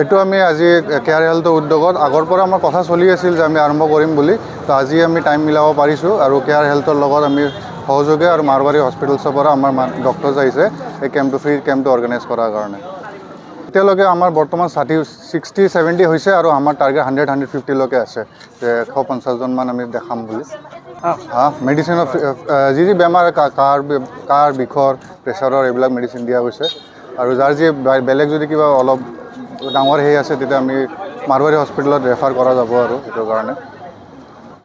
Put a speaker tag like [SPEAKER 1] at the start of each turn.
[SPEAKER 1] এইটো আমি আজি কেয়াৰ হেল্থৰ উদ্যোগত আগৰ পৰা আমাৰ কথা চলি আছিল যে আমি আৰম্ভ কৰিম বুলি। তো আজি আমি টাইম মিলাব পাৰিছোঁ আৰু কেয়াৰ হেল্থৰ লগত আমি সহযোগে আৰু মাৰৱাৰী হস্পিটেলছৰ পৰা আমাৰ ডক্টৰছ আহিছে এই ফ্ৰী কেম্পটো অৰ্গেনাইজ কৰাৰ কাৰণে। এতিয়ালৈকে আমাৰ বৰ্তমান 60-70 হৈছে আৰু আমাৰ টাৰ্গেট 100-150লৈকে আছে যে 150জনমান আমি দেখাম বুলি। মেডিচিনৰ যি বেমাৰ কাৰ বিষৰ প্ৰেছাৰৰ এইবিলাক মেডিচিন দিয়া গৈছে আৰু যাৰ যি বেলেগ যদি কিবা অলপ ডাঙৰ আছে তেতিয়া আমি মাৰৱাৰী হস্পিটেলত ৰেফাৰ কৰা যাব আৰু সেইটো কাৰণে।